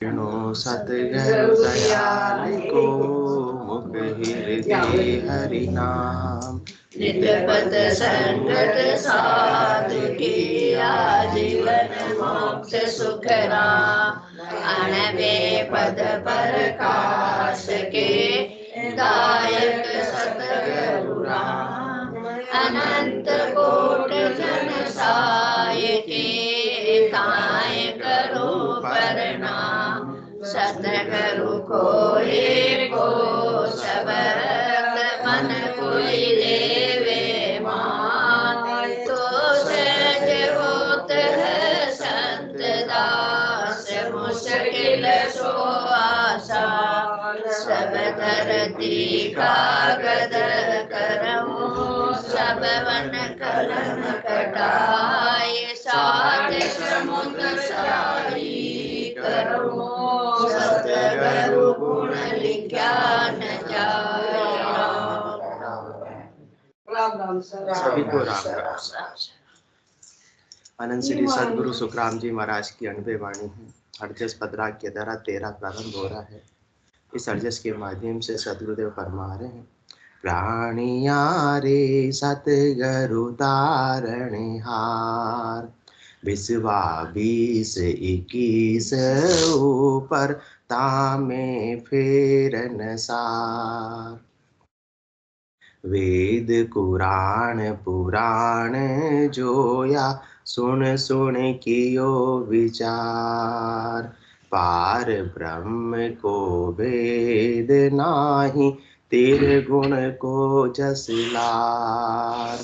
सतगुरु दयाल को मुख हृदय हरि नाम। नित्यपद संगत साधु की आजीवन मोक्ष सुख राम। अणवे पद प्रकाश के दायक सतगुरु राम। अनंत कोट जन साय के ताय करो प्रणाम। सतगुरु को एको शब्द मन कोई लेवे मान। तो सहज होत है संत दास मुश्किल सो आसान। सब धरती कागद करऊं सब वन कलम कटाए। सात समुद्र सारी करूं सतगुरु गुण लिखा न जाए। सभी को राम राम। अनंत श्री सदगुरु सुखराम जी महाराज की अनबे वाणी है। हरजस पदरा के द्वारा 13 प्रारंभ हो रहा है। इस हरजस के माध्यम से सदगुरुदेव फरमा रहे हैं, प्राणिया रे सतगुरु तारणे हार। 20 21 ऊपर तामे फेरन सार। वेद कुरान पुराण जोया सुन सुन कियो विचार। पार ब्रह्म को भेद नाही तेरे गुण को जस लार।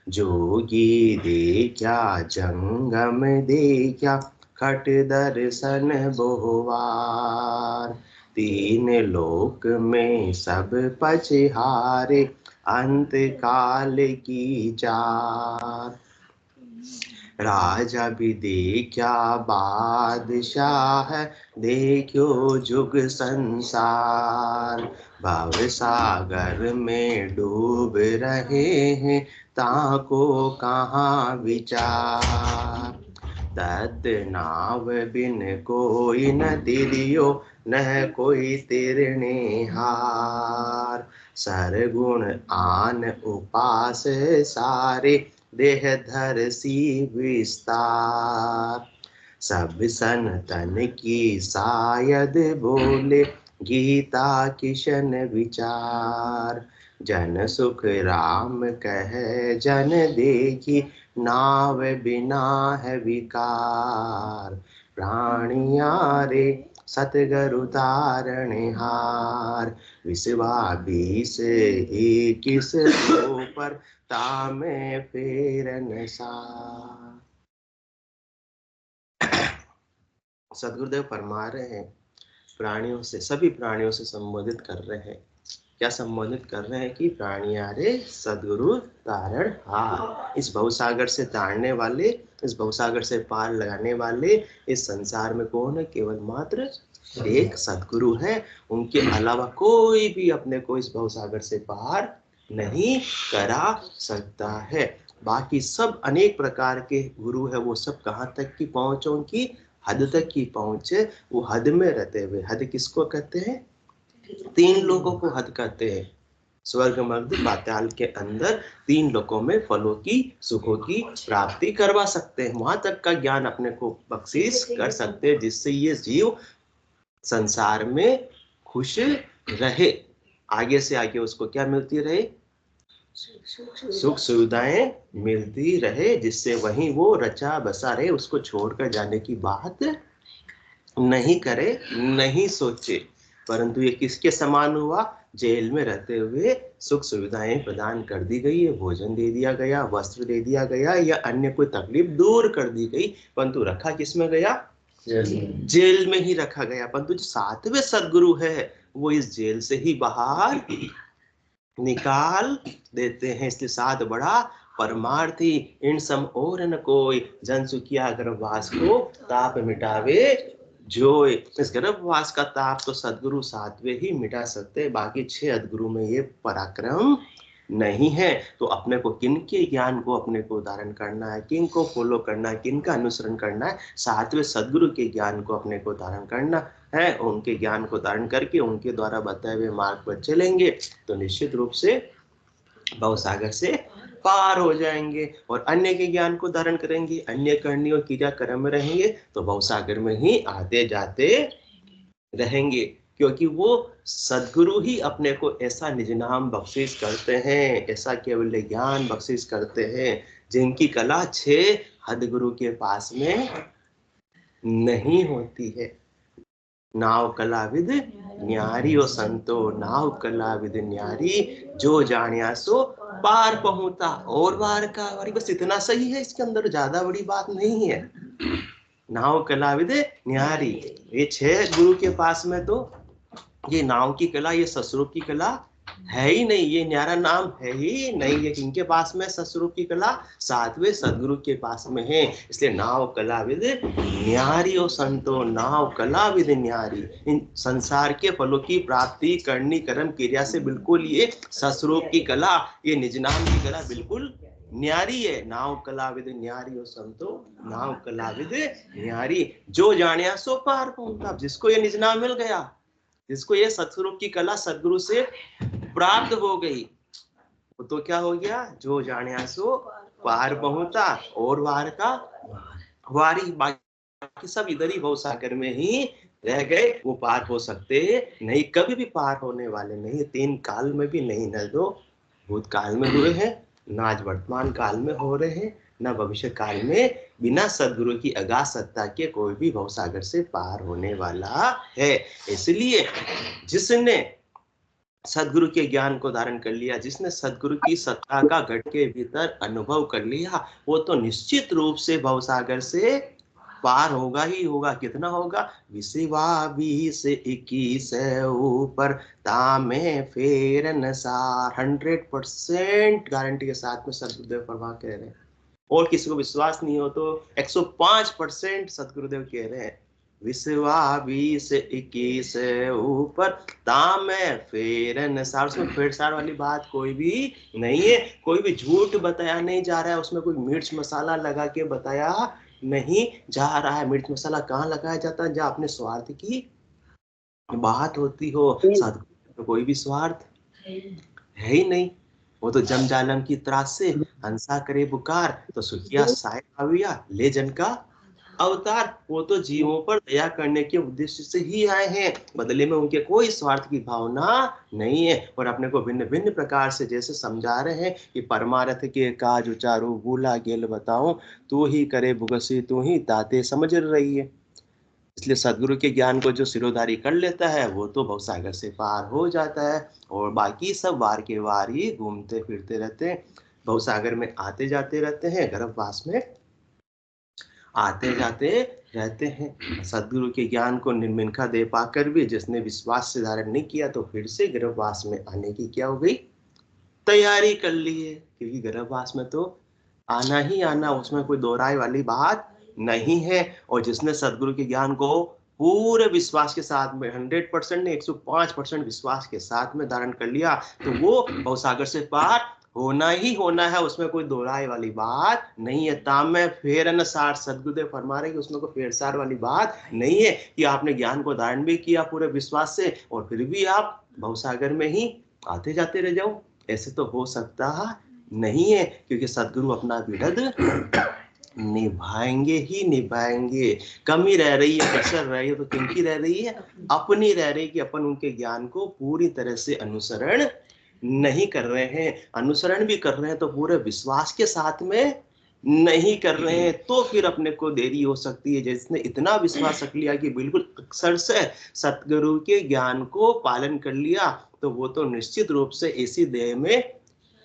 जोगी देखा जंगम देखा खट दर्शन बहुवार। 3 लोक में सब पछहारे अंत काल की चार। राजा भी देखा बादशाह देखो जुग संसार। भव सागर में डूब रहे हैं ताको कहाँ विचार। तत् नाव बिन कोई न तिरियो न कोई तिरने हार। सरगुण आन उपास सारे देह धर सी विस्तार। सब संतन की शायद बोले गीता किशन विचार। जन सुख राम कहे जन देखी नाव बिना है विकार। प्राणिया रे सतगुरु तारणे हार। 20 21 ऊपर तामे फेरन सार। सदगुरुदेव फरमा रहे हैं, प्राणियों से सभी प्राणियों से संबोधित कर रहे हैं। क्या संबोधित कर रहे हैं कि प्राणिया रे सदगुरु तारण हार। इस भवसागर से तारने वाले, इस भवसागर से पार लगाने वाले इस संसार में कौन है? केवल मात्र एक सदगुरु है। उनके अलावा कोई भी अपने को इस भवसागर से पार नहीं करा सकता है। बाकी सब अनेक प्रकार के गुरु है, वो सब कहाँ तक की पहुंच, उनकी हद तक की पहुंच है। वो हद में रहते हुए, हद किसको कहते हैं? 3 लोगों को हद कहते हैं। स्वर्ग मर्ग पाताल के अंदर 3 लोकों में फलों की सुखों की प्राप्ति करवा सकते हैं। वहां तक का ज्ञान अपने को बख्शीश कर सकते हैं, जिससे ये जीव संसार में खुश रहे। आगे से आगे उसको क्या मिलती रहे? सुख सुविधाएं मिलती रहे, जिससे वहीं वो रचा बसा रहे, उसको छोड़कर जाने की बात नहीं करे, नहीं सोचे। परंतु ये किसके समान हुआ? जेल में रहते हुए सुख सुविधाएं प्रदान कर दी गई है, भोजन दे दिया गया, वस्त्र दे दिया गया, या अन्य कोई तकलीफ दूर कर दी गई, परंतु रखा किसमें गया? जेल में ही रखा गया। परंतु जो 7वें सदगुरु है वो इस जेल से ही बाहर निकाल देते हैं। इसलिए 7 बड़ा परमार्थी इन सम और न कोई, जन सुखिया गर्भवास को ताप मिटावे जोय। इस गर्भवास का ताप तो सदगुरु 7वें ही मिटा सकते हैं, बाकी 6 अदगुरु में ये पराक्रम नहीं है, तो अपने को किन के ज्ञान को अपने को धारण करना है, किन को फॉलो करना है, किन का अनुसरण करना है, सातवें सदगुरु के ज्ञान को अपने को धारण करना है। उनके ज्ञान को धारण करके उनके द्वारा बताए हुए मार्ग पर चलेंगे तो निश्चित रूप से भवसागर से पार हो जाएंगे। और अन्य के ज्ञान को धारण करेंगे, अन्य करनी और क्रिया कर्म में रहेंगे तो भवसागर में ही आते जाते रहेंगे, क्योंकि वो सदगुरु ही अपने को ऐसा निज नाम बख्शिश करते हैं, ऐसा केवल ज्ञान बख्शिश करते हैं जिनकी कला 6 हदगुरु के पास में नहीं होती है। नाव कलाविद न्यारी ओ संतो, नाव कलाविद न्यारी, जो जानिया सो पार पहुंचा। और बार का वारी बस इतना सही है, इसके अंदर ज्यादा बड़ी बात नहीं है। नाव कलाविद न्यारी, ये 6 गुरु के पास में तो ये नाव की कला, ये ससुरूप की कला है ही नहीं, ये न्यारा नाम है ही नहीं। ये किनके पास में ससुरूप की कला? सातवें सदगुरु के पास में है। इसलिए नाव कलाविद न्यारी ओ संतो, नाव कलाविद न्यारी। इन संसार के फलों की प्राप्ति करनी कर्म क्रिया से बिल्कुल ये ससुरूप की कला, ये निज नाम की कला बिल्कुल न्यारी है। नाव कलाविद न्यारी ओ संतो, नाव कलाविद न्यारी, जो जानिया सो पार पहुंचा। जिसको ये निज नाम मिल गया, जिसको ये सतस्वरूप की कला सदगुरु से प्राप्त हो गई, तो क्या हो गया? जो जानिया सो पार पहुंचा। और वार का वारी, बाकी सब इधर ही भवसागर में ही रह गए, वो पार हो सकते नहीं, कभी भी पार होने वाले नहीं। 3 काल में भी नहीं, न तो भूतकाल में हुए हैं, न आज वर्तमान काल में हो रहे हैं, न भविष्य काल में बिना सदगुरु की अगाध सत्ता के कोई भी भवसागर से पार होने वाला है। इसलिए जिसने सदगुरु के ज्ञान को धारण कर लिया, जिसने सदगुरु की सत्ता का घट के भीतर अनुभव कर लिया, वो तो निश्चित रूप से भवसागर से पार होगा ही होगा। कितना होगा? 20 से 21 ऊपर तामे फेर नसार, 100% गारंटी के साथ में सदगुरुदेव फरमा कह रहे हैं। और किसी को विश्वास नहीं हो तो 105% सदगुरुदेव कह रहे हैं, 20 से 21 ऊपर तामे फेर नसार। उसमें फेरसार वाली बात कोई भी नहीं है, कोई भी झूठ बताया नहीं जा रहा है, उसमें कोई मिर्च मसाला लगा के बताया नहीं जा रहा है। मिर्च मसाला कहाँ लगाया जाता है? जहाँ अपने स्वार्थ की बात होती हो। सदगुरु तो कोई भी स्वार्थ है ही नहीं, वो तो जम जालम की त्रास से हंसा करे पुकार, तो सुखिया साय आविया ले जन का अवतार। वो तो जीवों पर दया करने के उद्देश्य से ही आए हैं, बदले में उनके कोई स्वार्थ की भावना नहीं है। और अपने को भिन्न भिन्न प्रकार से जैसे समझा रहे हैं कि परमार्थ के काज उचारू, भूला गेल बताऊं, तू ही करे भुगसी, तू ही ताते समझ रही है। इसलिए सदगुरु के ज्ञान को जो सिरोधारी कर लेता है वो तो भवसागर से पार हो जाता है। और बाकी सब वार के वार ही घूमते फिरते रहते हैं, भवसागर में आते जाते रहते हैं, गर्भवास में आते जाते रहते हैं। सदगुरु के ज्ञान को निर्मिनखा दे पाकर भी जिसने विश्वास से धारण नहीं किया, तो फिर से गर्भवास में आने की क्या हो गई? तैयारी कर ली है, क्योंकि गर्भवास में तो आना ही आना, उसमें कोई दोहराई वाली बात नहीं है। और जिसने सदगुरु के ज्ञान को पूरे विश्वास के साथ में 100% नहीं 105% विश्वास के साथ में धारण कर लिया, तो वो भवसागर से पार होना ही होना है, उसमें कोई दोहराई वाली बात नहीं है। ताम में फेर अनुसार सदगुरुदेव फरमा रहे कि उसमें कोई फेरसार वाली बात नहीं है कि आपने ज्ञान को धारण भी किया पूरे विश्वास से और फिर भी आप भवसागर में ही आते जाते रह जाओ। ऐसे तो हो सकता नहीं है, क्योंकि सदगुरु अपना विरध निभाएंगे ही निभाएंगे। कमी रह रही है, कसर रह रही है, तो किनकी रह रही है? अपनी रह रही है कि अपन उनके ज्ञान को पूरी तरह से अनुसरण नहीं कर रहे हैं। अनुसरण भी कर रहे हैं तो पूरे विश्वास के साथ में नहीं कर रहे हैं, तो फिर अपने को देरी हो सकती है। जिसने इतना विश्वास रख लिया कि बिल्कुल अक्षर से सतगुरु के ज्ञान को पालन कर लिया, तो वो तो निश्चित रूप से इसी देह में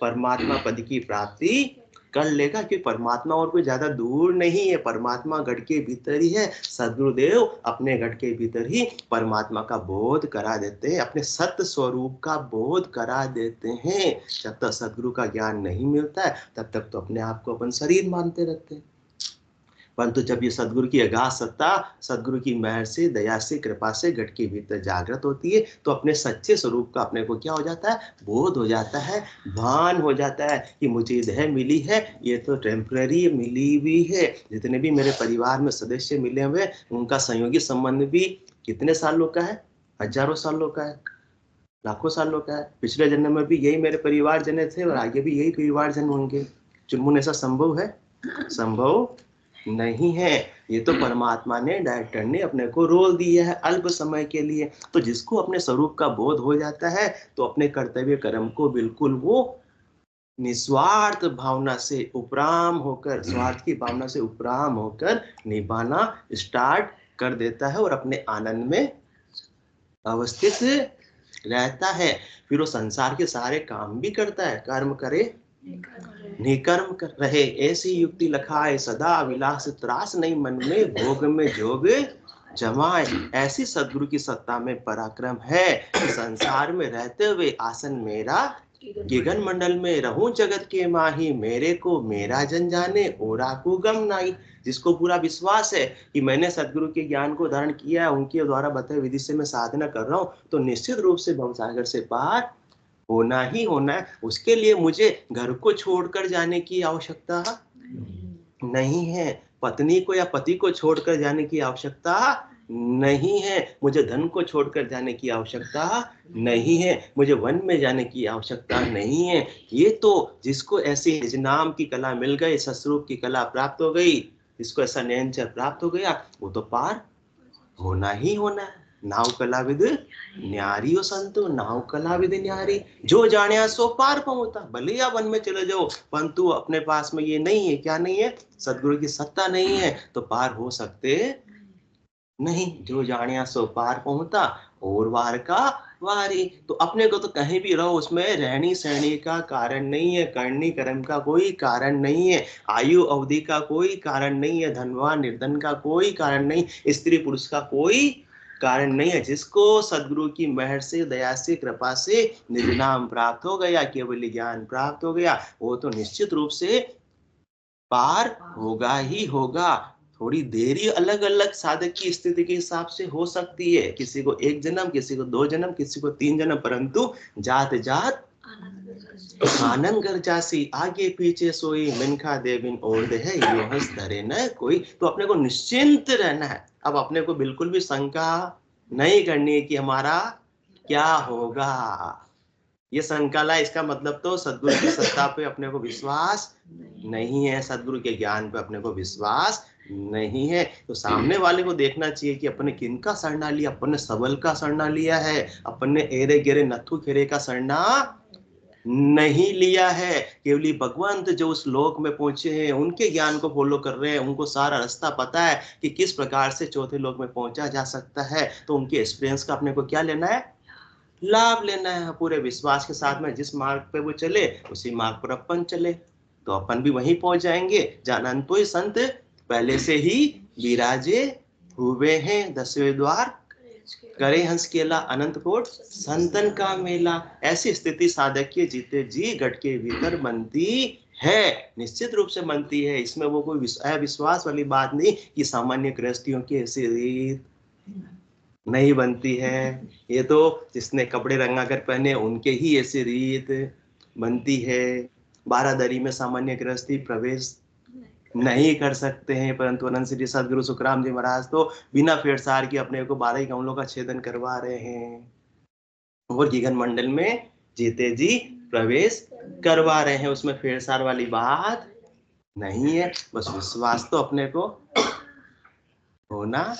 परमात्मा पद की प्राप्ति कर लेगा, कि परमात्मा और कोई ज्यादा दूर नहीं है, परमात्मा घट के भीतर ही है। सदगुरुदेव अपने घट के भीतर ही परमात्मा का बोध करा देते हैं, अपने सत्य स्वरूप का बोध करा देते हैं। जब तक सदगुरु का ज्ञान नहीं मिलता है तब तक तो अपने आप को अपन शरीर मानते रहते हैं। परंतु जब ये सदगुरु की अगाध सत्ता, सदगुरु की मेहर से, दया से, कृपा से घट के भीतर जागृत होती है, तो अपने सच्चे स्वरूप का अपने को क्या हो जाता है, बोध हो जाता है, भान हो जाता है कि मुझे देह मिली है, ये तो टेम्पररी मिली हुई है। जितने भी मेरे परिवार में सदस्य मिले हुए, उनका संयोगी संबंध भी कितने सालों का है, हजारों सालों का है, लाखों सालों का है। पिछले जन्म में भी यही मेरे परिवार जन थे और आगे भी यही परिवार जन होंगे। चुनमुन ऐसा संभव है? संभव नहीं है। ये तो परमात्मा ने, डायरेक्टर ने अपने को रोल दिया है अल्प समय के लिए। तो जिसको अपने स्वरूप का बोध हो जाता है, तो अपने कर्तव्य कर्म को बिल्कुल वो निस्वार्थ भावना से उपराम होकर, स्वार्थ की भावना से उपराम होकर निभाना स्टार्ट कर देता है और अपने आनंद में अवस्थित रहता है। फिर वो संसार के सारे काम भी करता है, कर्म करे निकर्म कर रहे, ऐसी युक्ति लखाए, सदा विलास त्रास नहीं मन में, भोग में जोग जमाए। ऐसी सदगुरु की सत्ता में पराक्रम है कि संसार में रहते हुए आसन मेरा, गगन मंडल में रहूं जगत के माही, मेरे को मेरा जन जाने ओरा को गम नाई। जिसको पूरा विश्वास है कि मैंने सदगुरु के ज्ञान को धारण किया है, उनके द्वारा बताए विधि से मैं साधना कर रहा हूँ, तो निश्चित रूप से भवसागर से पार होना ही होना है। उसके लिए मुझे घर को छोड़कर जाने की आवश्यकता नहीं है, पत्नी को या पति को छोड़कर जाने की आवश्यकता नहीं है, मुझे धन को छोड़कर जाने की आवश्यकता नहीं है, मुझे वन में जाने की आवश्यकता नहीं है। ये तो जिसको ऐसी नाम की कला मिल गई, सस्वरूप की कला प्राप्त हो गई, जिसको ऐसा नयनचर प्राप्त हो गया, वो तो पार होना ही होना है। नाव कलाविद न्यारी हो संतो, नाव कलाविद न्यारी, जो जाने सो पार पहुंचता। भले आप वन में चले जाओ, परंतु अपने पास में ये नहीं है, क्या नहीं है, सदगुरु की सत्ता नहीं है, तो पार हो सकते नहीं। जो जाने सो पार पहुंचता, और वार का वारी। तो अपने को तो कहीं भी रहो, उसमें रहनी सहनी का कारण नहीं है, करनी कर्म का कोई कारण नहीं है, आयु अवधि का कोई कारण नहीं है, धनवान निर्धन का कोई कारण नहीं, स्त्री पुरुष का कोई कारण नहीं है। जिसको सदगुरु की मेहर से, दया से, कृपा से निज नाम प्राप्त हो गया, केवल ज्ञान प्राप्त हो गया, वो तो निश्चित रूप से पार होगा ही होगा। थोड़ी देरी अलग अलग साधक की स्थिति के हिसाब से हो सकती है, किसी को 1 जन्म, किसी को 2 जन्म, किसी को 3 जन्म, परंतु जात जात आनंद कर जासी, आगे पीछे सोई मिनखा देविन और दे है, यो हंस धरे न कोई। तो अपने को निश्चिंत रहना है। अब अपने को बिल्कुल भी शंका नहीं करनी है कि हमारा क्या होगा। ये संकला, इसका मतलब तो सदगुरु की सत्ता पे अपने को विश्वास नहीं है, सदगुरु के ज्ञान पे अपने को विश्वास नहीं है। तो सामने वाले को देखना चाहिए कि अपन ने किनका सरना लिया। अपन ने सबल का सरना लिया है, अपन ने एरे गेरे नथु खेरे का सरना नहीं लिया है। केवली भगवंत जो उस लोक में पहुंचे हैं, उनके ज्ञान को फॉलो कर रहे हैं, उनको सारा रास्ता पता है कि किस प्रकार से चौथे लोक में पहुंचा जा सकता है। तो उनके एक्सपीरियंस का अपने को क्या लेना है, लाभ लेना है। पूरे विश्वास के साथ में जिस मार्ग पे वो चले, उसी मार्ग पर अपन चले, तो अपन भी वहीं पहुंच जाएंगे जहां अनंतोई संत पहले से ही विराजे हुए हैं। 10वें द्वार करे हंस केला, अनंत कोट संतन का मेला। ऐसी स्थिति साधक के जीते जी घट के भीतर बनती है, निश्चित रूप से बनती है। इसमें वो कोई अविश्वास वाली बात नहीं कि सामान्य गृहस्थियों की ऐसी रीत नहीं बनती है। ये तो जिसने कपड़े रंगा कर पहने, उनके ही ऐसी रीत बनती है। बारादरी में सामान्य गृहस्थी प्रवेश नहीं कर सकते हैं, परंतु अनंत श्री सदगुरु सुखराम जी महाराज तो बिना फेरसार के अपने को 12 कमलों का छेदन करवा रहे हैं, और गगन मंडल में जीते जी प्रवेश करवा रहे हैं। उसमें फेरसार वाली बात नहीं है। बस विश्वास तो अपने को होना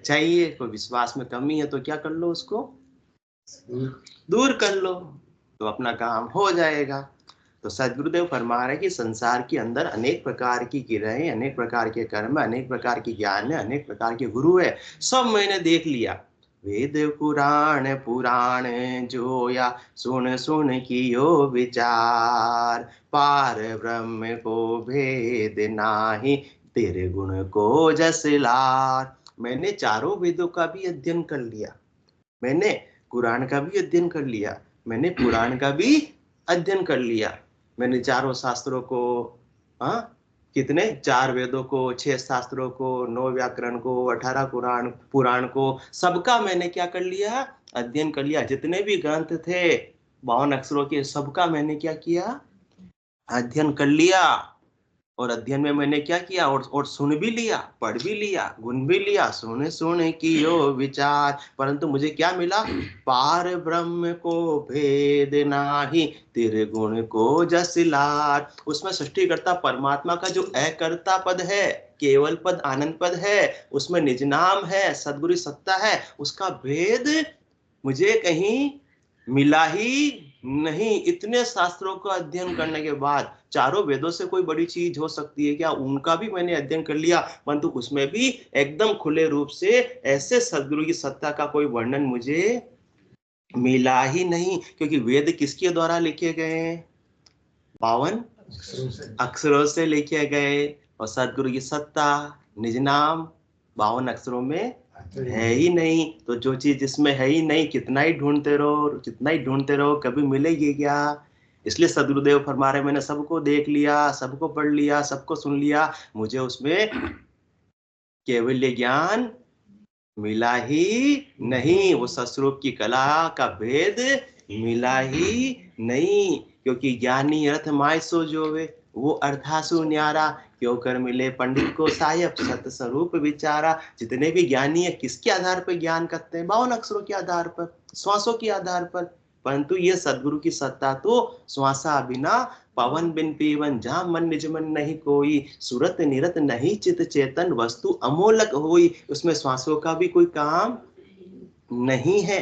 चाहिए। कोई विश्वास में कमी है तो क्या कर लो, उसको दूर कर लो, तो अपना काम हो जाएगा। तो सदगुरुदेव फरमा रहे कि संसार के अंदर अनेक प्रकार की किरणें, अनेक प्रकार के कर्म, अनेक प्रकार की ज्ञान है, अनेक प्रकार के गुरु है, सब मैंने देख लिया। वेद पुराण पुराण जोया, सुन सुन कियो विचार, पार ब्रह्म को भेद नाही, तेरे गुण को जस लार। मैंने चारों वेदों का भी अध्ययन कर लिया, मैंने कुरान का भी अध्ययन कर लिया, मैंने पुराण का भी अध्ययन कर लिया, मैंने चारों शास्त्रों को कितने? 4 वेदों को, 6 शास्त्रों को, 9 व्याकरण को, 18 पुराण पुराण को, सबका मैंने क्या कर लिया? अध्ययन कर लिया। जितने भी ग्रंथ थे 52 अक्षरों के, सबका मैंने क्या किया? अध्ययन कर लिया। और अध्ययन में मैंने क्या किया? और सुन भी लिया, पढ़ भी लिया, गुण भी लिया, सुने सुने कियो विचार। परंतु मुझे क्या मिला? पार ब्रह्म को भेद नाही, तेरे गुण को जस लार। उसमें सृष्टिकर्ता परमात्मा का जो अकर्ता पद है, केवल पद, आनंद पद है, उसमें निज नाम है, सद्गुरु सत्ता है, उसका भेद मुझे कहीं मिला ही नहीं। इतने शास्त्रों का अध्ययन करने के बाद, चारों वेदों से कोई बड़ी चीज हो सकती है क्या? उनका भी मैंने अध्ययन कर लिया, परंतु उसमें भी एकदम खुले रूप से ऐसे सद्गुरु की सत्ता का कोई वर्णन मुझे मिला ही नहीं। क्योंकि वेद किसके द्वारा लिखे गए? 52 अक्षरों से लिखे गए। और सद्गुरु की सत्ता, निज नाम 52 अक्षरों में है ही नहीं। तो जो चीज जिसमें है ही नहीं, कितना ही ढूंढते रहो, कितना ही ढूंढते रहो, कभी मिलेगी क्या? इसलिए सदगुरुदेव फरमा रहे, मैंने सबको देख लिया, सबको पढ़ लिया, सबको सुन लिया, मुझे उसमें केवल ज्ञान मिला ही नहीं। वो सस्वरूप की कला का भेद मिला ही नहीं। क्योंकि ज्ञानी अर्थ माय सो जोवे, वो अर्थासु न्यारा, क्यों कर मिले पंडित को साहेब सत स्वरूप विचारा। जितने भी ज्ञानी है किसके आधार पर ज्ञान करते हैं? 52 अक्षरों के आधार पर, श्वासों के आधार पर। परंतु ये सदगुरु की सत्ता तो श्वासा बिना पवन बिन पीवन, जहां मन निज मन नहीं कोई, सूरत निरत नहीं चित चेतन, वस्तु अमोलक होई। उसमें श्वासों का भी कोई काम नहीं है।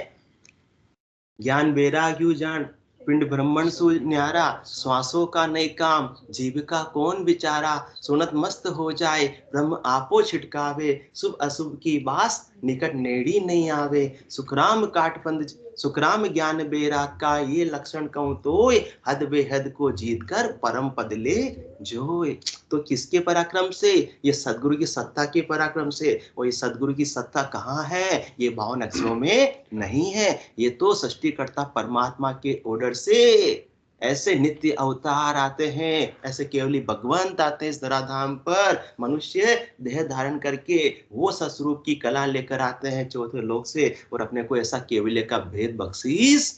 ज्ञान वैराग्यु जान, पिंड ब्रह्मण सु न्यारा, श्वासों का नहीं काम, जीव का कौन विचारा। सुनत मस्त हो जाए ब्रह्म आपो छिटकावे, शुभ अशुभ की बास निकट नेड़ी नहीं आवे। सुखराम काटपंद सुखराम ज्ञान बेरा का, ये लक्षण कहूं तो हद बेहद को जीत कर परम पद ले जोए। तो किसके पराक्रम से? ये सदगुरु की सत्ता के पराक्रम से। और ये सदगुरु की सत्ता कहाँ है? ये 52 अक्षरों में नहीं है। ये तो सृष्टिकर्ता परमात्मा के ऑर्डर से ऐसे नित्य अवतार आते हैं, ऐसे केवली भगवंत आते हैं इस धराधाम पर, मनुष्य देह धारण करके वो सस्वरूप की कला लेकर आते हैं चौथे लोक से, और अपने को ऐसा केवल्य का भेद बख्शीश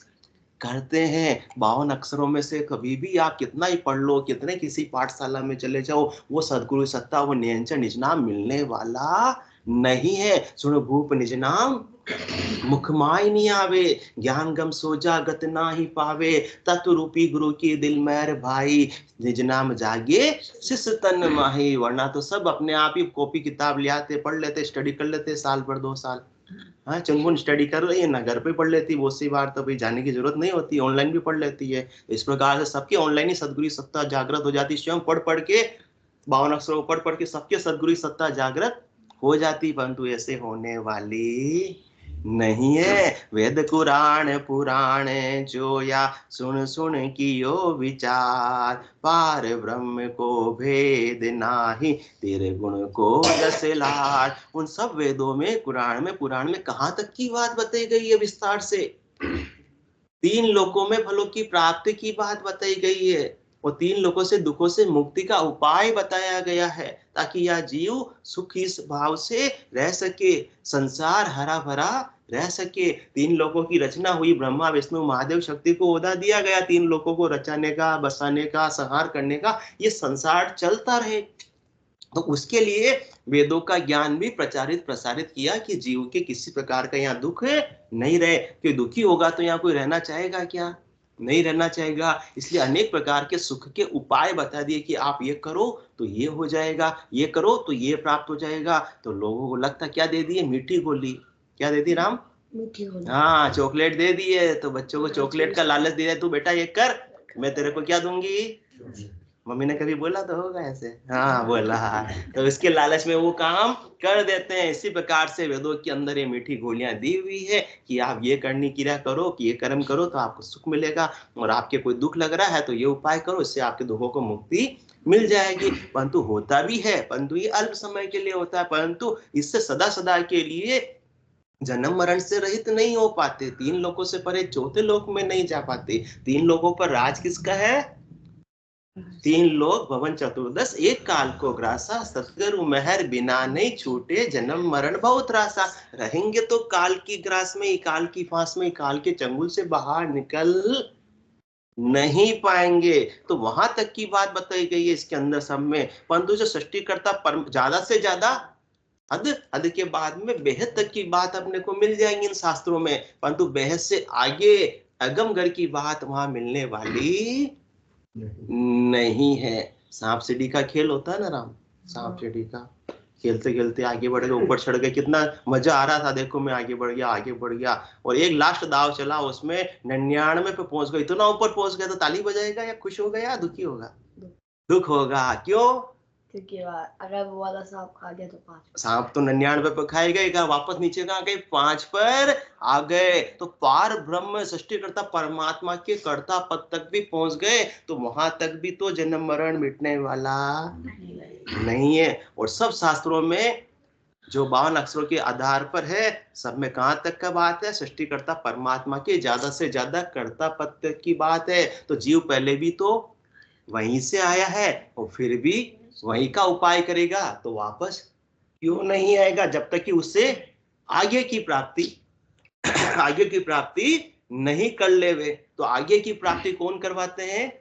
करते हैं। 52 अक्षरों में से कभी भी आप कितना ही पढ़ लो, कितने किसी पाठशाला में चले जाओ, वो सदगुरु सत्ता, वो निरंजन निज नाम मिलने वाला नहीं है। सुनो भूप निज नाम मुख माय नहीं आवे, ज्ञान गम सोजा गत ना ही पावे, तत्व रूपी गुरु की दिल मेर भाई, निज नाम जागे शिष्य तन माही। वरना तो सब अपने आप ही कॉपी किताब ले आते, पढ़ लेते, स्टडी कर लेते, साल भर 2 साल। हाँ, चुनमुन स्टडी कर रही है ना, घर पे पढ़ लेती, बहुत सी बार तो भाई जाने की जरूरत नहीं होती, ऑनलाइन भी पढ़ लेती है। इस प्रकार से सबकी ऑनलाइन ही सदगुरु सत्ता जागृत हो जाती, स्वयं पढ़ पढ़ के 52 अक्षरों पढ़ पढ़ के सबके सदगुरु सत्ता जागृत हो जाती। परंतु ऐसे होने वाली नहीं है। वेद कुरान पुराण जोया, सुन सुन कियो विचार, पार ब्रह्म को भेद नाही, तेरे गुण को जस लार। उन सब वेदों में, कुरान में, पुराण में कहां तक की बात बताई गई है विस्तार से? 3 लोकों में फलों की प्राप्ति की बात बताई गई है, और 3 लोकों से दुखों से मुक्ति का उपाय बताया गया है, ताकि यह जीव सुख इस भाव से रह सके, संसार हरा भरा रह सके। 3 लोकों की रचना हुई, ब्रह्मा विष्णु महादेव शक्ति को ओहदा दिया गया 3 लोकों को रचाने का, बसाने का, संहार करने का, ये संसार चलता रहे। तो उसके लिए वेदों का ज्ञान भी प्रचारित प्रसारित किया कि जीव के किसी प्रकार का यहाँ दुख नहीं रहे। क्योंकि दुखी होगा तो यहाँ कोई रहना चाहेगा क्या? नहीं रहना चाहेगा। इसलिए अनेक प्रकार के सुख के उपाय बता दिए कि आप ये करो तो ये हो जाएगा, ये करो तो ये प्राप्त हो जाएगा। तो लोगों को लगता क्या दे दिए? मीठी गोली। क्या दे दी राम? मीठी गोली। हाँ, चॉकलेट दे दिए। तो बच्चों को चॉकलेट का लालच दे दिया, तू बेटा ये कर, मैं तेरे को क्या दूंगी? मम्मी ने कभी बोला तो होगा ऐसे? हाँ, बोला। तो इसके लालच में वो काम कर देते हैं। इसी प्रकार से वेदों के अंदर ये मीठी गोलियां दी हुई है कि आप ये करनी क्रिया करो, कि ये कर्म करो तो आपको सुख मिलेगा, और आपके कोई दुख लग रहा है तो ये उपाय करो, इससे आपके दुखों को मुक्ति मिल जाएगी। परंतु होता भी है, परंतु ये अल्प समय के लिए होता है, परंतु इससे सदा सदा के लिए जन्म मरण से रहित नहीं हो पाते। 3 लोकों से परे चौथे लोक में नहीं जा पाते। 3 लोकों पर राज किसका है? तीन लोग भवन चतुर्दश एक काल को ग्रासा, सतगुरु मेहर बिना नहीं छूटे जन्म मरण बहुत रासा। रहेंगे तो काल की ग्रास में, काल की फांस में, काल के चंगुल से बाहर निकल नहीं पाएंगे। तो वहां तक की बात बताई गई है इसके अंदर सब में। परंतु जो सृष्टिकर्ता ज्यादा से ज्यादा हद, हद के बाद में बेहद तक की बात अपने को मिल जाएंगी इन शास्त्रों में, परंतु बेहद से आगे अगमगर की बात वहां मिलने वाली नहीं है। सांप सीढ़ी का खेल होता है ना राम, सांप सीढ़ी का, खेलते खेलते आगे बढ़ गए, ऊपर चढ़ गए, कितना मजा आ रहा था, देखो मैं आगे बढ़ गया, आगे बढ़ गया, और एक लास्ट दाव चला उसमें 99 पे पहुंच गए, इतना ऊपर पहुंच गया तो ताली बजाएगा या खुश होगा या दुखी होगा? दुख होगा। क्यों? क्योंकि अगर वो वाला सांप खा गया तो 5, सांप तो 99 पे खाएगा, वापस नीचे कहाँ गए? 5 पर आ गए। तो पार ब्रह्म सृष्टिकर्ता परमात्मा के कर्ता पद तक भी पहुंच गए, तो वहां तक भी तो जन्म मरण मिटने वाला नहीं है। और सब शास्त्रों में जो 52 अक्षरों के आधार पर है, सब में कहां तक का बात है? सृष्टिकर्ता परमात्मा के ज्यादा से ज्यादा कर्ता पद तक की बात है। तो जीव पहले भी तो वहीं से आया है और फिर भी वहीं का उपाय करेगा, तो वापस क्यों नहीं आएगा जब तक कि उससे आगे की प्राप्ति आगे की प्राप्ति नहीं कर ले वे। तो आगे की प्राप्ति कौन करवाते हैं?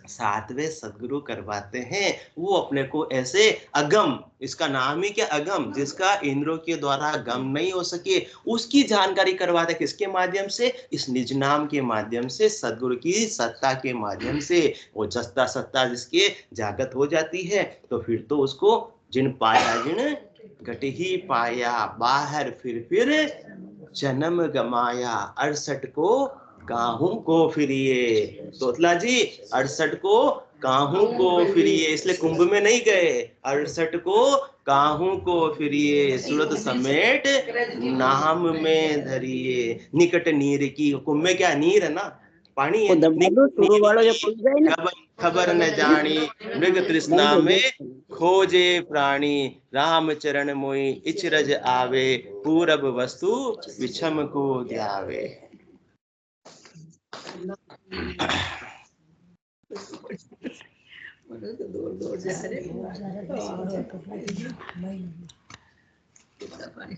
सातवें सदगुरु करवाते हैं। वो अपने को ऐसे अगम, इसका नाम ही क्या अगम, जिसका इंद्रों के द्वारा गम नहीं हो सके, उसकी जानकारी करवाते हैं। किसके माध्यम से? इस निज नाम के माध्यम से, सदगुरु की सत्ता के माध्यम से। वो जस्ता सत्ता जिसके जागत हो जाती है, तो फिर तो उसको जिन पाया जिन घट ही पाया, बाहर फिर जन्म गमाया, 68 को काहू को फिरिए। तोतला जी 68 को काहू को फिरिए, इसलिए कुंभ में नहीं गए, 68 को काहू को फिरिए, सूरत समेट नाम में धरिए, निकट नीर की। कुंभ में क्या नीर है ना, पानी है। खबर न जानी मृग तृष्णा में खोजे प्राणी, राम चरण मोई इचरज आवे, पूरब वस्तु विषम को ध्यावे।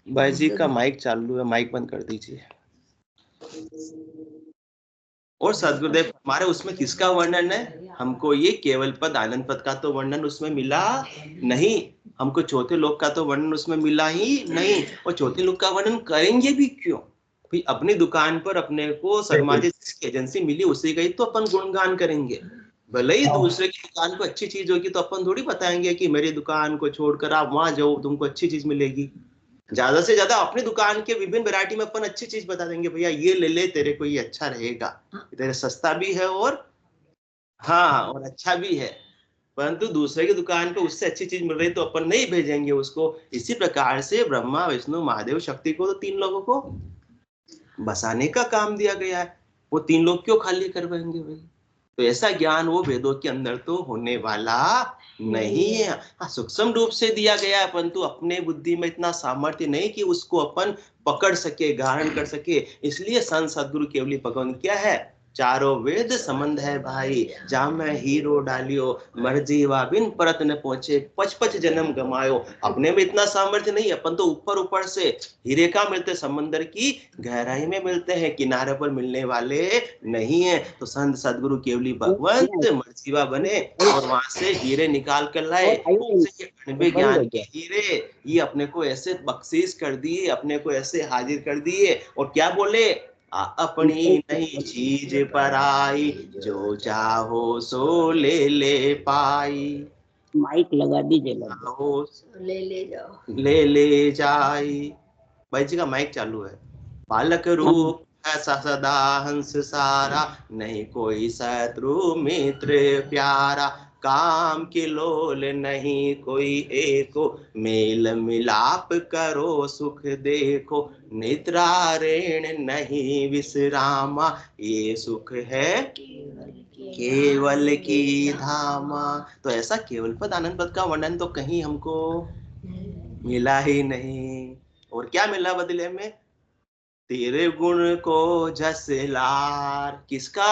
भाई जी का माइक चालू है, माइक बंद कर दीजिए। और सदगुरुदेव हमारे उसमें किसका वर्णन है? हमको ये केवल पद आनंद पद का तो वर्णन उसमें मिला नहीं, हमको चौथे लोक का तो वर्णन उसमें मिला ही नहीं। और चौथे लोक का वर्णन करेंगे भी क्यों? भाई अपनी दुकान पर अपने को शर्मा जी जिसकी एजेंसी मिली उसी का ही तो अपन गुणगान करेंगे। भले ही दूसरे की दुकान को अच्छी चीज होगी तो अपन थोड़ी बताएंगे कि मेरी दुकान को छोड़कर आप वहां जाओ तुमको अच्छी चीज मिलेगी। ज्यादा से ज्यादा अपनी दुकान के विभिन्न वैरायटी में अपन अच्छी चीज बता देंगे, भैया ये ले ले, तेरे को ये अच्छा रहेगा, तेरे सस्ता भी है और हाँ और अच्छा भी है। परंतु दूसरे की दुकान पे उससे अच्छी चीज मिल रही तो अपन नहीं भेजेंगे उसको। इसी प्रकार से ब्रह्मा विष्णु महादेव शक्ति को तो तीन लोगों को बसाने का काम दिया गया है, वो तीन लोग क्यों खाली करवाएंगे भाई? तो ऐसा ज्ञान वो वेदों के अंदर तो होने वाला नहीं है। हाँ सूक्ष्म रूप से दिया गया है, परंतु अपने बुद्धि में इतना सामर्थ्य नहीं कि उसको अपन पकड़ सके, ग्रहण कर सके। इसलिए संत सदगुरु केवली भगवान क्या है? चारों वेद संबंध है भाई, जा मैं हीरो डालियो, मर्जीवा बिन परत न पहुंचे, 55 जन्म गमायो। अपने में इतना सामर्थ्य नहीं, अपन तो ऊपर ऊपर से हीरे का मिलते, समंदर की गहराई में मिलते हैं, किनारे पर मिलने वाले नहीं है। तो संत सदगुरु केवली भगवंत मर्जीवा बने और वहां से हीरे निकाल कर लाए। अनबे ज्ञान के हीरे ये अपने को ऐसे बख्शीश कर दिए, अपने को ऐसे हाजिर कर दिए। और क्या बोले? अपनी नहीं चीज पराई, जो चाहो सो ले ले पाई। माइक लगा दीजिए, ले जाओ, ले जाई। भाई जी का माइक चालू है। बालक रूप ऐसा सदा हंस सारा, नहीं कोई शत्रु मित्र प्यारा, काम की लोल नहीं कोई एको, मेल मिलाप करो सुख देखो, निद्रा ऋण नहीं विश्रामा, ये सुख है केवल की धामा। तो ऐसा केवल पद आनंद पद का वर्णन तो कहीं हमको मिला ही नहीं। और क्या मिला बदले में? तेरे गुण को जस लार। किसका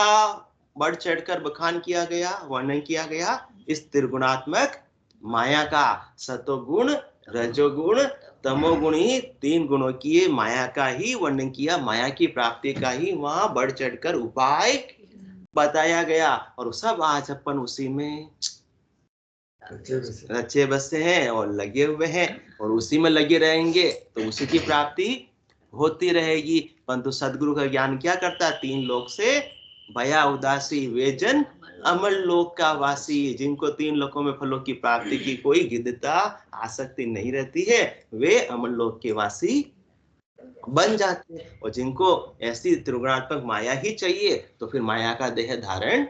बढ़ चढ़कर बखान किया गया, वर्णन किया गया इस त्रिगुणात्मक माया का। सतोगुण, रजोगुण, तमोगुण, ही 3 गुणों की माया का ही वर्णन किया, माया की प्राप्ति का ही वहां बढ़ चढ़कर उपाय बताया गया। और सब आज अपन उसी में रचे बसे हैं और लगे हुए हैं और उसी में लगे रहेंगे तो उसी की प्राप्ति होती रहेगी। परंतु सदगुरु का ज्ञान क्या करता है? 3 लोक से भया उदासी, वे जन अमर लोक का वासी। जिनको 3 लोकों में फलों की प्राप्ति की कोई गिद्धता आसक्ति नहीं रहती है, वे अमर लोक के वासी बन जाते हैं। और जिनको ऐसी त्रिगुणात्मक माया ही चाहिए तो फिर माया का देह धारण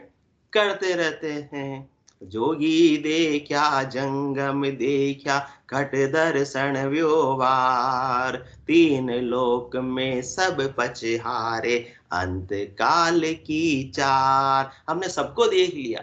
करते रहते हैं। जोगी देखा जंगम देखा, घट दर्शन व्योवार, 3 लोक में सब पछहारे, अंत काल की 4। हमने सबको देख लिया।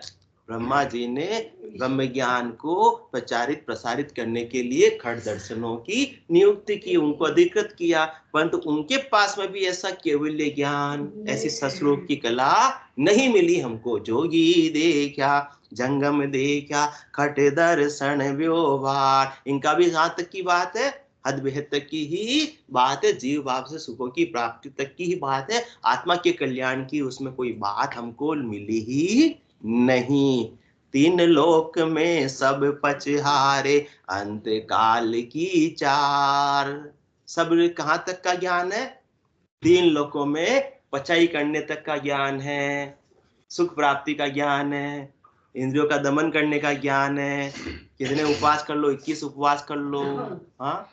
ब्रह्मा जी ने ब्रह्म ज्ञान को प्रचारित प्रसारित करने के लिए खट दर्शनों की नियुक्ति की, उनको अधिकृत किया। परंतु उनके पास में भी ऐसा केवल्य ज्ञान, ऐसी सस्वरूप की कला नहीं मिली हमको। जोगी देखा जंगम देखा, खट दर्शन व्योवार, इनका भी यहाँ तक की बात है, हद बेहद तक की ही बात है, जीव भाव से सुखों की प्राप्ति तक की ही बात है। आत्मा के कल्याण की उसमें कोई बात हमको मिली ही नहीं। 3 लोक में सब पछहारे, अंत काल की 4। सब कहाँ तक का ज्ञान है? 3 लोकों में पचाई करने तक का ज्ञान है, सुख प्राप्ति का ज्ञान है, इंद्रियों का दमन करने का ज्ञान है। कितने उपवास कर लो, 21 उपवास कर लो, हाँ,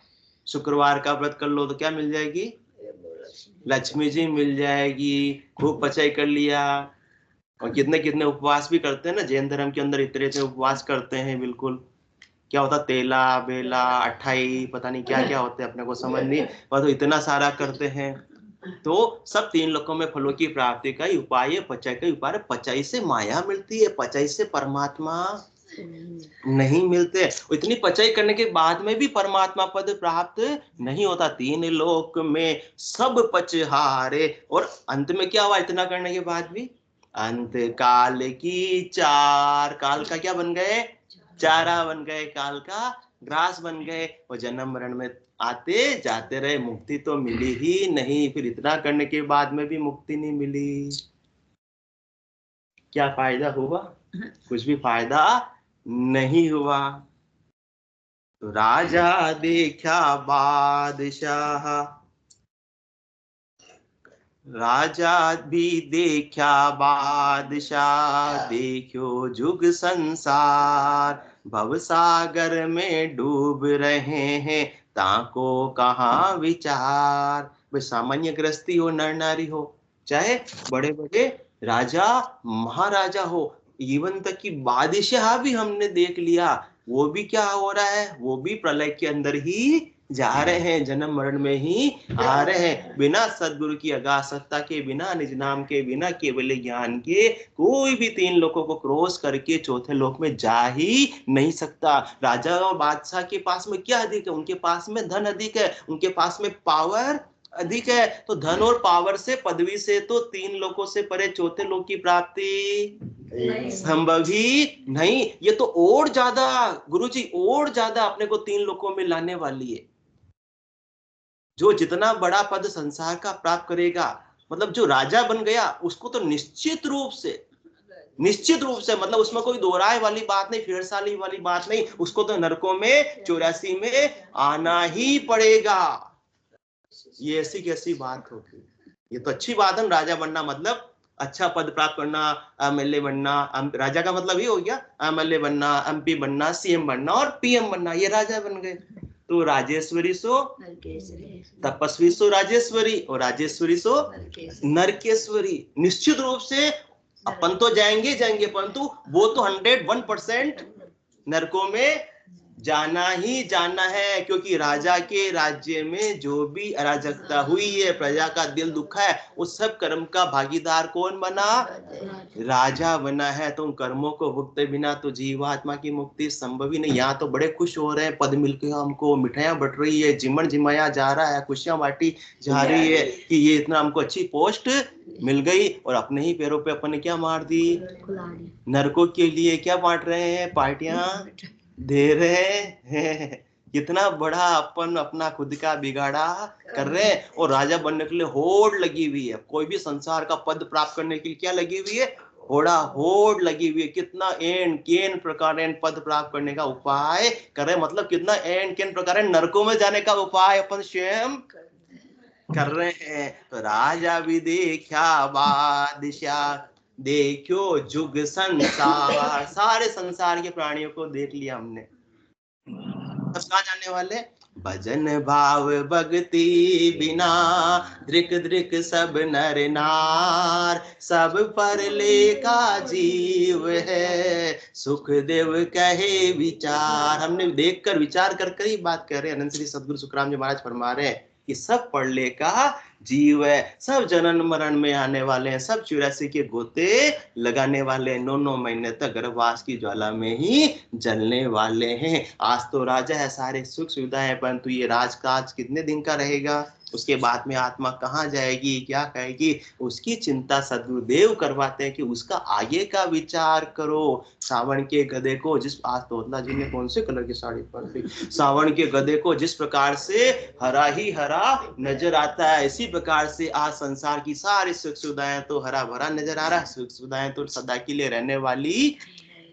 शुक्रवार का व्रत कर लो तो क्या मिल जाएगी? लक्ष्मी जी मिल जाएगी। खूब पचाई कर लिया। और कितने कितने उपवास भी करते हैं ना, जैन धर्म के अंदर इतने इतने उपवास करते हैं। बिल्कुल क्या होता, तेला बेला 28 पता नहीं क्या क्या होते हैं, अपने को समझ नहीं, पर तो इतना सारा करते हैं। तो सब 3 लोकों में फलों की प्राप्ति का ही उपाय है, पचाई का उपाय। पचाई से माया मिलती है, पचाई से परमात्मा नहीं मिलते। इतनी पचाई करने के बाद में भी परमात्मा पद प्राप्त नहीं होता। 3 लोक में सब पचहारे, और अंत में क्या हुआ इतना करने के बाद भी? अंत काल की 4। काल का क्या बन गए? चारा बन गए, काल का ग्रास बन गए। और जन्म मरण में आते जाते रहे, मुक्ति तो मिली ही नहीं। फिर इतना करने के बाद में भी मुक्ति नहीं मिली, क्या फायदा हुआ? कुछ भी फायदा नहीं हुआ। तो राजा देखा बादशाह, राजा भी देखा बादशाह, देखो जुग संसार, भवसागर में डूब रहे हैं, ताको कहाँ विचार। भाई सामान्य गृहस्थी हो, नर नारी हो, चाहे बड़े बड़े राजा महाराजा हो, इवन तक की बादशाह भी हमने देख लिया, वो भी क्या हो रहा है? वो भी प्रलय के अंदर ही जा रहे हैं, जन्म मरण में ही आ रहे हैं। बिना सद्गुरु की अगाध सत्ता के, बिना निज नाम के, बिना केवल ज्ञान के कोई भी 3 लोकों को क्रॉस करके चौथे लोक में जा ही नहीं सकता। राजा और बादशाह के पास में क्या अधिक है? उनके पास में धन अधिक है, उनके पास में पावर अधिक है। तो धन और पावर से, पदवी से तो 3 लोकों से परे चौथे लोक की प्राप्ति संभव ही नहीं। ये तो और ज्यादा गुरुजी, और ज्यादा अपने को 3 लोकों में लाने वाली है। जो जितना बड़ा पद संसार का प्राप्त करेगा, मतलब जो राजा बन गया उसको तो निश्चित रूप से मतलब उसमें कोई दोहराए वाली बात नहीं, फेरसाली वाली बात नहीं, उसको तो नरकों में 84 में आना ही पड़ेगा। ये ऐसी कैसी बात होगी? ये तो अच्छी बात है, राजा बनना मतलब अच्छा पद प्राप्त करना, एमएलए बनना। राजा का मतलब ये हो गया, एमएलए बनना, एमपी बनना, सीएम बनना और पीएम बनना, ये राजा बन गए। तो राजेश्वरी सो तपस्वी सो राजेश्वरी, और राजेश्वरी सो नरकेश्वरी। निश्चित रूप से अपन तो जाएंगे, परंतु वो तो 101% नरकों में जाना ही जाना है, क्योंकि राजा के राज्य में जो भी अराजकता हुई है, प्रजा का दिल दुखा है, उस सब कर्म का भागीदार कौन बना? राजा बना है। तो उन कर्मों को भुगते बिना तो जीवात्मा की मुक्ति संभव ही नहीं। यहाँ तो बड़े खुश हो रहे हैं, पद मिल के हमको, मिठाइयां बट रही है, जिमन जिमाया जा रहा है, खुशियां बांटी जा रही है कि ये इतना हमको अच्छी पोस्ट मिल गई, और अपने ही पैरों पे अपन ने क्या मार दी? नरकों के लिए क्या बांट रहे हैं? पार्टियां दे रहे हैं। कितना बड़ा अपन अपना खुद का बिगाड़ा कर रहे हैं। और राजा बनने के लिए होड़ लगी हुई है। कोई भी संसार का पद प्राप्त करने के लिए क्या लगी हुई है? होड़ लगी हुई है। कितना एन केन प्रकार पद प्राप्त करने का उपाय कर रहे हैं। मतलब कितना एन केन प्रकार नरकों में जाने का उपाय अपन स्वयं कर रहे हैं। तो राजा भी देखा बादशाह, देखो जुग संसार, सारे संसार के प्राणियों को देख लिया हमने। अब कहाँ जाने वाले? भजन भाव भक्ति बिना दृक दृक सब नर नार, सब परले का जीव है, सुख देव कहे विचार। हमने देखकर विचार कर कर ही बात कर रहे हैं। अनंत श्री सदगुरु सुखराम जी महाराज फरमा रहे हैं कि सब परले का जीव है, सब जनन मरण में आने वाले हैं, सब 84 के गोते लगाने वाले हैं, 9 महीने तक गर्भवास की ज्वाला में ही जलने वाले हैं। आज तो राजा है, सारे सुख सुविधा है, परंतु ये राजकाज कितने दिन का रहेगा? उसके बाद में आत्मा कहाँ जाएगी, क्या कहेगी, उसकी चिंता सदगुरुदेव करवाते हैं कि उसका आगे का विचार करो। सावन के गधे को जिस, आज तो अदला जी ने कौन से कलर की साड़ी पहन ली, सावन के गधे को जिस प्रकार से हरा ही हरा नजर आता है, इसी प्रकार से आज संसार की सारी सुख सुविधाएं तो हरा भरा नजर आ रहा है। सुख सुविधाएं तो सदा के लिए रहने वाली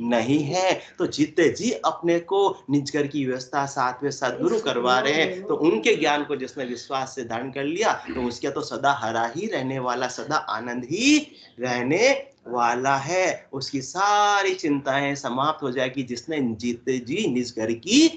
नहीं है। तो जीते जी अपने को निज घर की व्यवस्था सातवें सदगुरु करवा रहे हैं। तो उनके ज्ञान को जिसने विश्वास से धारण कर लिया, तो उसके तो सदा हरा ही रहने वाला, सदा आनंद ही रहने वाला है। उसकी सारी चिंताएं समाप्त हो जाएगी जिसने जीते जी निज घर की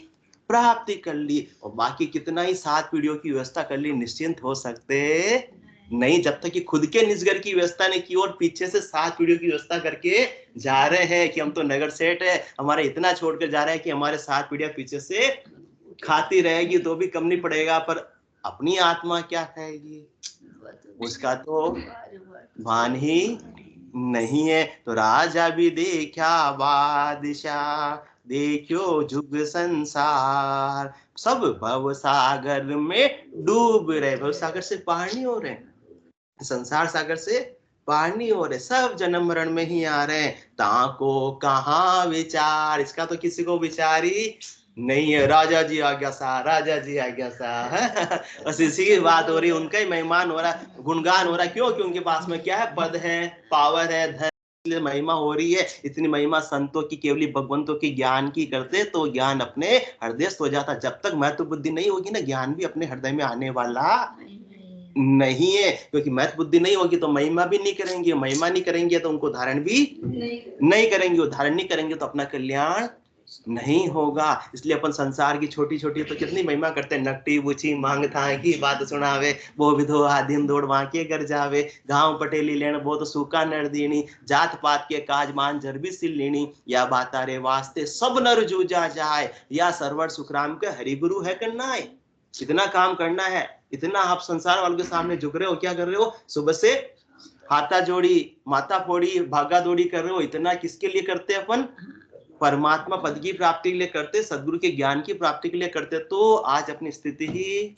प्राप्ति कर ली। और बाकी कितना ही 7 पीढ़ियों की व्यवस्था कर ली, निश्चिंत हो सकते नहीं जब तक कि खुद के निजगर की व्यवस्था नहीं की। और पीछे से 7 पीढ़ियों की व्यवस्था करके जा रहे हैं कि हम तो नगर सेठ है, हमारे इतना छोड़कर जा रहे हैं कि हमारे 7 पीढ़ियां पीछे से खाती रहेगी तो भी कम नहीं पड़ेगा, पर अपनी आत्मा क्या खाएगी उसका तो भान ही नहीं है। तो राजा भी देखा बादशाह, देखो जुग संसार, सब भव सागर में डूब रहे। भव सागर से पार नहीं हो रहे, संसार सागर से पार नहीं हो रहे, सब जन्म मरण में ही आ रहे हैं। ताको कहाँ विचार, इसका तो किसी को विचार ही नहीं है। राजा जी आ गया सा, राजा जी आ गया सा। बस इसी की बात हो रही, उनका ही महिमान हो रहा, गुणगान हो रहा। क्यों? कि उनके पास में क्या है? पद है, पावर है, धन, महिमा हो रही है। इतनी महिमा संतों की, केवली भगवंतों की ज्ञान की करते तो ज्ञान अपने हृदय हो जाता। जब तक महत्व बुद्धि नहीं होगी ना, ज्ञान भी अपने हृदय में आने वाला नहीं है। क्योंकि महत्व बुद्धि नहीं होगी तो महिमा भी नहीं करेंगे, महिमा नहीं करेंगे तो उनको धारण भी नहीं करेंगे, वो धारण नहीं करेंगे तो अपना कल्याण नहीं होगा। इसलिए अपन संसार की छोटी छोटी तो कितनी महिमा करते हैं। नकटी बुची मांग था की बात सुनावे, वो विधो दिन दौड़ वाके कर जावे, गांव पटेली लेन वो तो सूखा नर दीनी, जात पात के काज मान जर भी सिल लेनी, या बातारे वास्ते सब नर जूझा जाए, या सरवर सुखराम के हरि गुरु है करना है। कितना काम करना है, इतना आप संसार वालों के सामने झुक रहे हो, क्या कर रहे हो? सुबह से हाथा जोड़ी, माथा फोड़ी, भागा दौड़ी कर रहे हो। इतना किसके लिए करते अपन? परमात्मा पद की प्राप्ति के लिए करते, सदगुरु के ज्ञान की प्राप्ति के लिए करते। तो आज अपनी स्थिति ही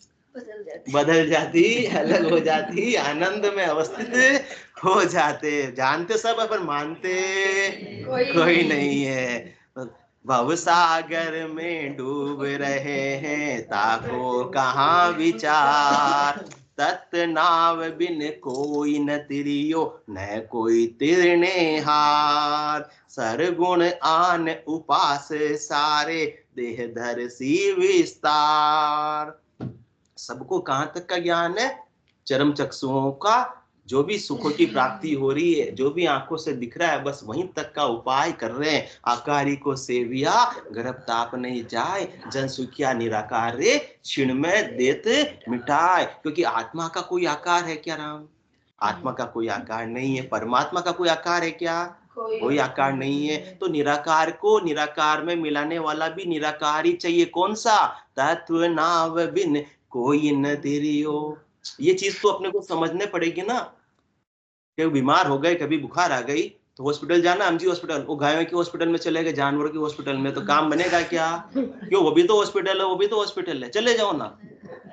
बदल जाती, अलग हो जाती, आनंद में अवस्थित हो जाते। जानते सब अपन, मानते कोई नहीं है। भव सागर में डूब रहे हैं, ताको कहाँ विचार, तत् नाव बिन कोई न तिरियो, न कोई तिरने हार, सरगुण आन उपास सारे, देह धर सी विस्तार। सबको कहां तक का ज्ञान है? चरम चक्षुओं का, जो भी सुखों की प्राप्ति हो रही है, जो भी आंखों से दिख रहा है, बस वहीं तक का उपाय कर रहे हैं। आकारी को सेविया, गर्भ ताप नहीं जाए, जन सुखिया निराकार रे, क्षण में देत मिटाए। क्योंकि आत्मा का कोई आकार है क्या राम? आत्मा का कोई आकार नहीं है। परमात्मा का कोई आकार है क्या? कोई आकार नहीं है। तो निराकार को निराकार में मिलाने वाला भी निराकार ही चाहिए। कौन सा? तत्व नाव बिन कोई न तिरियो। ये चीज तो अपने को समझने पड़ेगी ना। कभी बीमार हो गए, कभी बुखार आ गई तो हॉस्पिटल जाना, एमजी हॉस्पिटल, वो गायों के हॉस्पिटल में चले गए, जानवरों के हॉस्पिटल में, तो काम बनेगा क्या? क्यों? वो भी तो हॉस्पिटल है, वो भी तो हॉस्पिटल है, चले जाओ ना।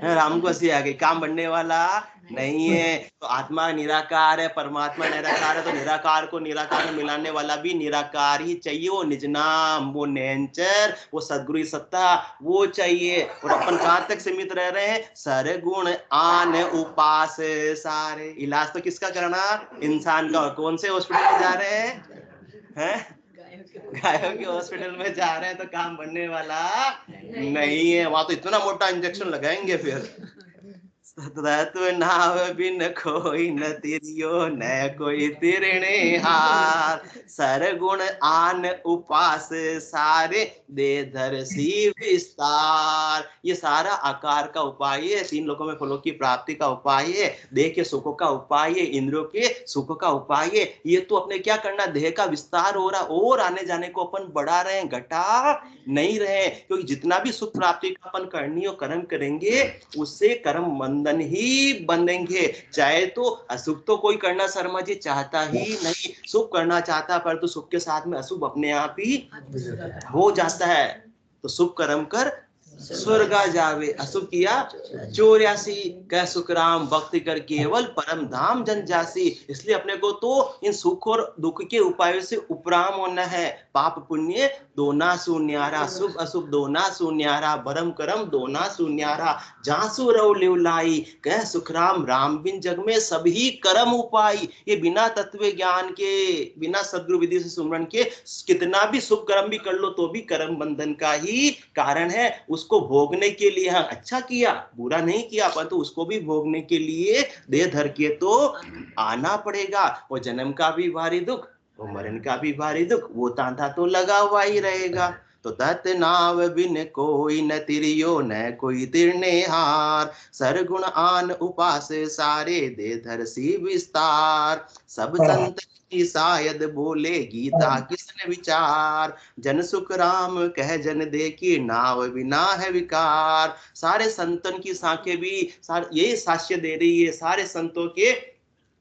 राम को हंसी आ गई, काम बनने वाला नहीं है। तो आत्मा निराकार है, परमात्मा निराकार है, तो निराकार को निराकार में मिलाने वाला भी निराकार ही चाहिए। वो निज नाम, वो नेचर, वो सदगुरु सत्ता, वो चाहिए। और अपन कहाँ तक सीमित रह रहे हैं? सरगुण आन उपास सारे। इलाज तो किसका करना? इंसान का। कौन से हॉस्पिटल में जा रहे हैं? गायों के हॉस्पिटल में जा रहे हैं, तो काम बनने वाला नहीं है। वहां तो इतना मोटा इंजेक्शन लगाएंगे फिर। तत्व नाव बिन कोई न तिरियो, न कोई तिरणे हार। सरगुण आन उपास सारे, दे धरसी विस्तार। ये सारा आकार का उपाय है, 3 लोकों में फलों की प्राप्ति का उपाय है, देह के सुखों का उपाय है, इंद्रियों के सुखों का उपाय है। ये तो अपने क्या करना? देह का विस्तार हो रहा, और आने जाने को अपन बढ़ा रहे हैं, घटा नहीं रहे। क्योंकि जितना भी सुख प्राप्ति का अपन करनी और कर्म करेंगे, उससे कर्म बंधन ही बंधेंगे। चाहे तो अशुभ तो कोई करना शर्मा जी चाहता ही नहीं, सुख करना चाहता, पर तो सुख के साथ में अशुभ अपने आप ही हो जाता है। तो शुभ कर्म कर स्वर्गा जावे, अशुभ किया 84। कह सुखराम भक्ति कर केवल परम धाम जन जासी। इसलिए अपने को तो इन सुख और दुख के उपायों से उपराम होना है। पाप पुण्य दोना सुन्यारा, शुभ अशुभ दोना सुन्यारा, बरम करम दोना सुन्यारा, जासु रव लिवलाई। कह सुखराम राम बिन जग में सभी कर्म उपाय। ये बिना तत्व ज्ञान के, बिना सद्गुरु विधि से सुमरन के कितना भी शुभ कर्म भी कर लो तो भी कर्म बंधन का ही कारण है। उसको भोगने के लिए, हाँ अच्छा किया, बुरा नहीं किया, परंतु उसको भी भोगने के लिए देह धर के तो आना पड़ेगा। वो जन्म का भी भारी दुख, वो मरण का भी भारी दुख, वो तांता तो लगा हुआ ही रहेगा। तो तत् नाव बिन कोई न तिरियो, न कोई तिरने हार। सरगुण आन उपास सारे, दे धर सी विस्तार। सब संत की शायद बोले, गीता किसने विचार। जन सुख राम कह जन दे की, नाव बिना है विकार। सारे संतन की साखें भी यही साक्ष्य दे रही है, सारे संतों के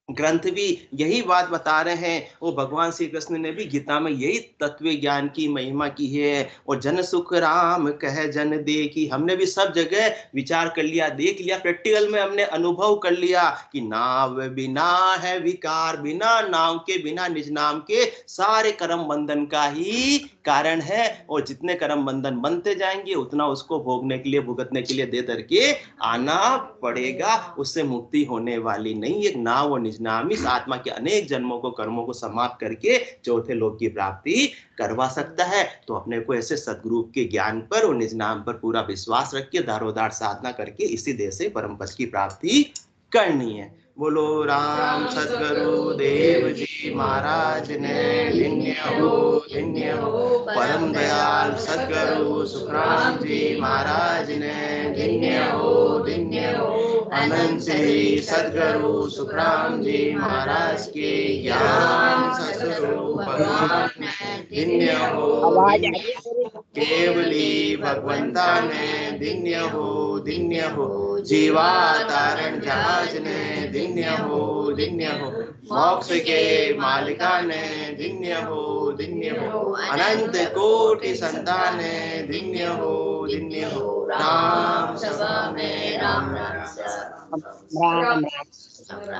ग्रंथ भी यही बात बता रहे हैं। वो भगवान श्री कृष्ण ने भी गीता में यही तत्व ज्ञान की महिमा की है। और जन सुख राम कह जन दे की, हमने भी सब जगह विचार कर लिया, देख लिया, प्रैक्टिकल में हमने अनुभव कर लिया कि नाव बिना है विकार। बिना नाव के, बिना निज नाम के सारे कर्म बंधन का ही कारण है। और जितने कर्म बंधन बनते जाएंगे, उतना उसको भोगने के लिए, भुगतने के लिए दे करके आना पड़ेगा। उससे मुक्ति होने वाली नहीं। एक नाव और निज नाम इस आत्मा के अनेक जन्मों को, कर्मों को समाप्त करके चौथे लोक की प्राप्ति करवा सकता है। तो अपने को ऐसे सद्गुरु के ज्ञान पर और निज नाम पर पूरा विश्वास रख के दारोदार साधना करके इसी देह से परम पद की प्राप्ति करनी है। बोलो राम सद्गुरु देव जी महाराज ने धन्य हो। परम दयाल सद्गुरु सुखराम जी महाराज ने धन्य हो। अनंत श्री सद्गुरु सुखराम जी महाराज के ज्ञान सद्गुरु भगवान ने धन्य हो। केवली भगवंता ने धन्य हो। जीवा तारण जहाज ने धन्य हो। मोक्ष के मालिका ने धन्य हो। अनंत कोटि संतान ने धन्य हो। राम सभा में राम राम राम।